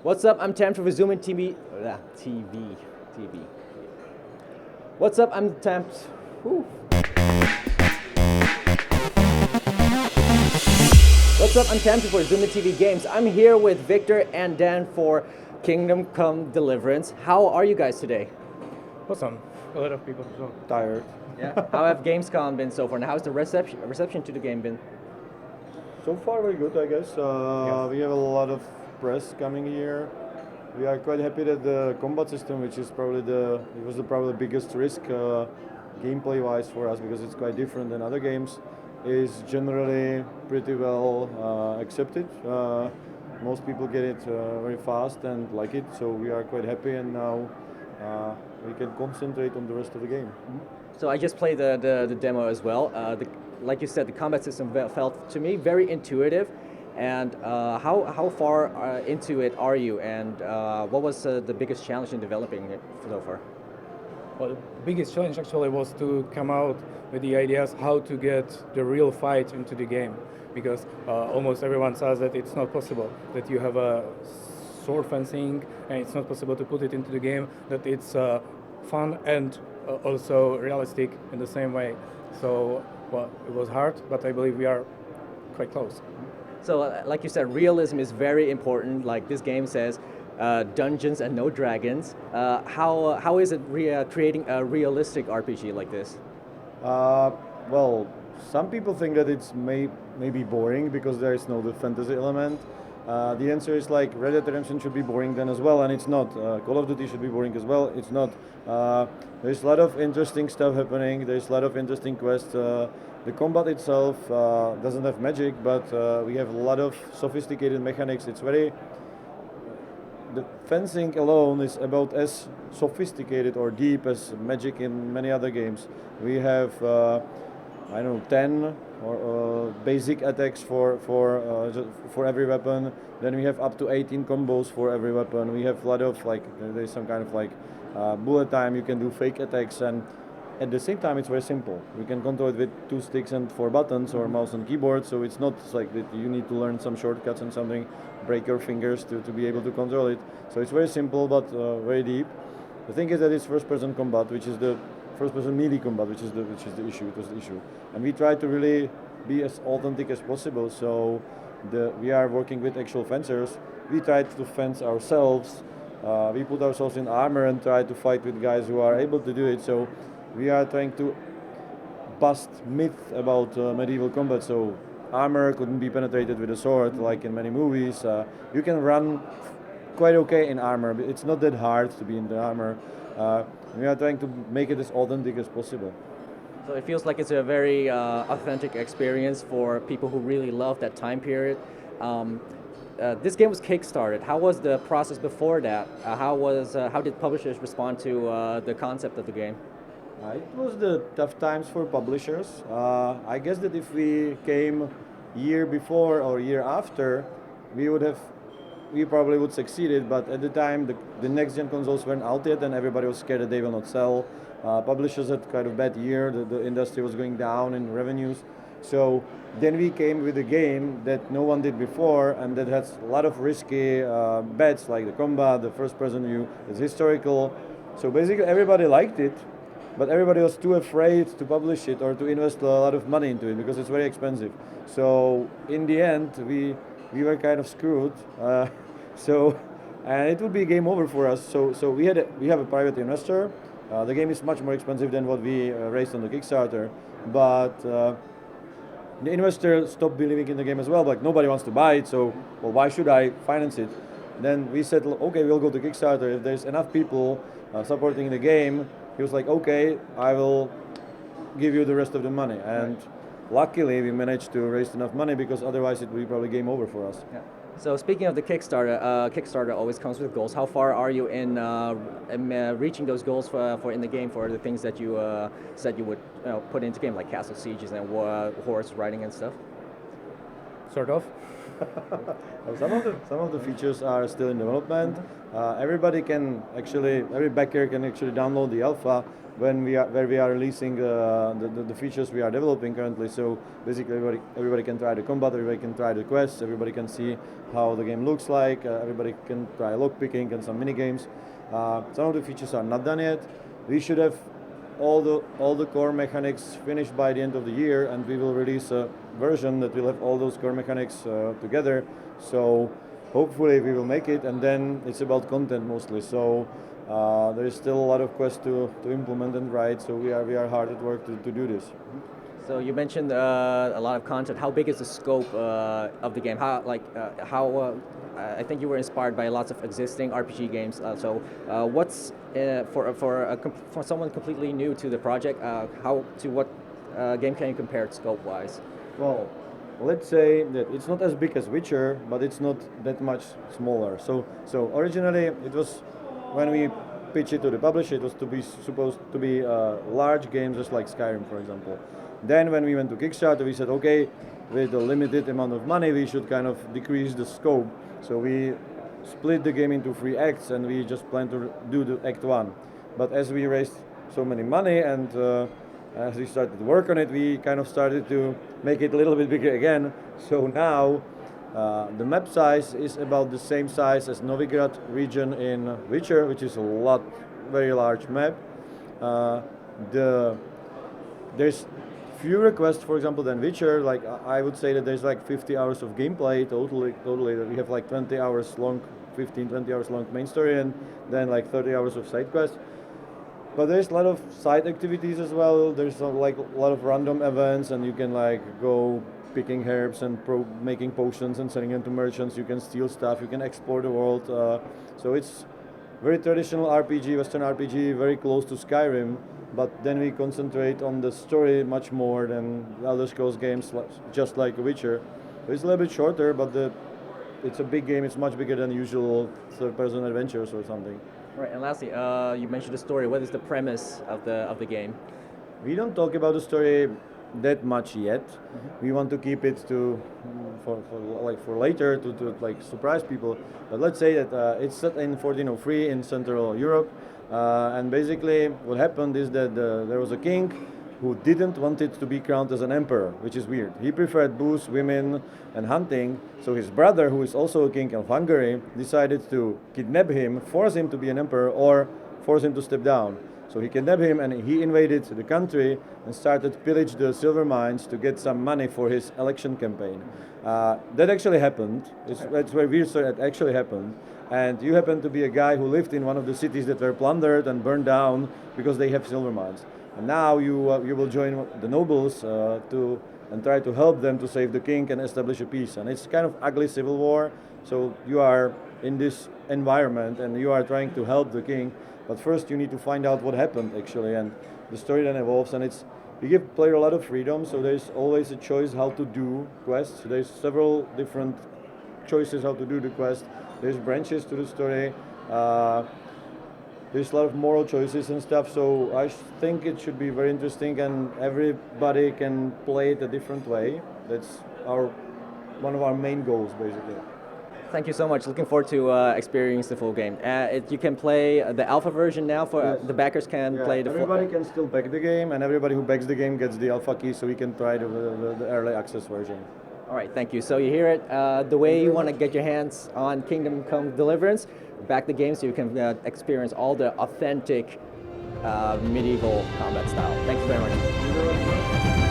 What's up? I'm Tamtu for Zoomin TV. What's up? I'm Tamtu. What's up? I'm Tamtu for Zoomin TV Games. I'm here with Victor and Dan for Kingdom Come Deliverance. How are you guys today? Awesome. A lot of people so Tired. Yeah. How have Gamescom been so far? And how's the reception to the game been? So far, very good, I guess. Yeah. We have a lot of press coming here. We are quite happy that the combat system, which is probably probably the biggest risk gameplay-wise for us because it's quite different than other games, is generally pretty well accepted. Most people get it very fast and like it, so we are quite happy, and now we can concentrate on the rest of the game. So I just played the demo as well. Like you said, the combat system felt to me very intuitive. And how far into it are you? And what was the biggest challenge in developing it so far? well, the biggest challenge actually was to come out with the ideas how to get the real fight into the game, because almost everyone says that it's not possible, that you have a sword fencing and it's not possible to put it into the game, that it's fun and also realistic in the same way. So well, it was hard, but I believe we are quite close. So, like you said, realism is very important. Like this game says, dungeons and no dragons. How is it creating a realistic RPG like this? Well, some people think that it's maybe boring because there is no the fantasy element. The answer is like Red Dead Redemption should be boring then as well, and it's not. Call of Duty should be boring as well, it's not. There's a lot of interesting stuff happening, there's a lot of interesting quests. The combat itself doesn't have magic, but we have a lot of sophisticated mechanics. It's very... The fencing alone is about as sophisticated or deep as magic in many other games. We have, I don't know, 10 or basic attacks for every weapon. Then we have up to 18 combos for every weapon. We have a lot of like, there's some kind of like bullet time. You can do fake attacks, and at the same time, it's very simple. We can control it with 2 sticks and 4 buttons, or mouse and keyboard. So it's not like that you need to learn some shortcuts and something, break your fingers to be able to control it. So it's very simple, but very deep. The thing is that it's first-person combat, which is the first-person melee combat, which is the issue. It was the issue, and we try to really be as authentic as possible. So we are working with actual fencers. We try to fence ourselves. We put ourselves in armor and try to fight with guys who are able to do it. So we are trying to bust myth about medieval combat. So armor couldn't be penetrated with a sword like in many movies. You can run quite okay in armor, but it's not that hard to be in the armor. We are trying to make it as authentic as possible. So it feels like it's a very authentic experience for people who really love that time period. This game was kickstarted. How was the process before that? How did publishers respond to the concept of the game? It was the tough times for publishers. I guess that if we came year before or year after, we probably would succeeded. But at the time, the next gen consoles weren't out yet, and everybody was scared that they will not sell. Publishers had kind of bad year. The industry was going down in revenues. So then we came with a game that no one did before, and that has a lot of risky bets, like the combat, the first-person view. It's historical. So basically, everybody liked it. But everybody was too afraid to publish it or to invest a lot of money into it because it's very expensive. So in the end, we were kind of screwed. And it would be game over for us. So we have a private investor. The game is much more expensive than what we raised on the Kickstarter. But the investor stopped believing in the game as well. Like nobody wants to buy it. So well, why should I finance it? Then we said, okay, we'll go to Kickstarter. If there's enough people supporting the game, he was like, okay, I will give you the rest of the money. And luckily, we managed to raise enough money because otherwise it would be probably game over for us. Yeah. So speaking of the Kickstarter, Kickstarter always comes with goals. How far are you in reaching those goals for in the game for the things that you said you would put into game, like castle sieges and horse riding and stuff? Sort of. Some of the features are still in development. Every backer can actually download the alpha where we are releasing the features we are developing currently. So basically, everybody can try the combat, everybody can try the quests, everybody can see how the game looks like. Everybody can try lock picking and some mini games. Some of the features are not done yet. We should have all the core mechanics finished by the end of the year, and we will release a version that will have all those core mechanics together. So hopefully we will make it, and then it's about content mostly. So there is still a lot of quests to implement and write. So we are hard at work to do this. So you mentioned a lot of content. How big is the scope of the game? I think you were inspired by lots of existing RPG games. What's for someone completely new to the project? What game can you compare it scope-wise? Well, let's say that it's not as big as Witcher, but it's not that much smaller. So originally it was, when we pitched it to the publisher, it was supposed to be large games just like Skyrim, for example. Then when we went to Kickstarter, we said, okay, with a limited amount of money, we should kind of decrease the scope. So we split the game into 3 acts, and we just plan to do the act 1. But as we raised so many money and as we started to work on it, we kind of started to make it a little bit bigger again. So now the map size is about the same size as Novigrad region in Witcher, which is very large map. There's few requests, for example, than Witcher. Like I would say that there's like 50 hours of gameplay totally. We have like 20 hours long, 20 hours long main story, and then like 30 hours of side quests. But there's a lot of side activities as well. There's a lot of random events, and you can like go picking herbs and making potions and selling them to merchants. You can steal stuff. You can explore the world. So it's very traditional RPG, Western RPG, very close to Skyrim. But then we concentrate on the story much more than Elder Scrolls games, just like Witcher. It's a little bit shorter, but it's a big game. It's much bigger than usual third-person adventures or something. Right, and lastly, you mentioned the story. What is the premise of the game? We don't talk about the story that much yet. We want to keep it for later to like surprise people. But let's say that it's set in 1403 in Central Europe. And basically what happened is that there was a king who didn't want it to be crowned as an emperor, which is weird. He preferred booze, women, and hunting. So his brother, who is also a king of Hungary, decided to kidnap him, force him to be an emperor, or force him to step down. So he kidnapped him, and he invaded the country and started to pillage the silver mines to get some money for his election campaign. That actually happened. It's very weird, so it actually happened. And you happen to be a guy who lived in one of the cities that were plundered and burned down because they have silver mines. And now you will join the nobles and try to help them to save the king and establish a peace. And it's kind of ugly civil war. So you are in this environment and you are trying to help the king. But first you need to find out what happened actually. And the story then evolves, and you give player a lot of freedom. So there's always a choice how to do quests. There's several different choices how to do the quest. There's branches to the story. There's a lot of moral choices and stuff, so I think it should be very interesting, and everybody can play it a different way. That's one of our main goals, basically. Thank you so much. Looking forward to experiencing the full game. You can play the alpha version now. The backers can play the full. Everybody can still back the game, and everybody who backs the game gets the alpha key, so we can try the early access version. All right, thank you. So you hear it. The way you want to get your hands on Kingdom Come Deliverance, back the game so you can experience all the authentic medieval combat style. Thank you very much.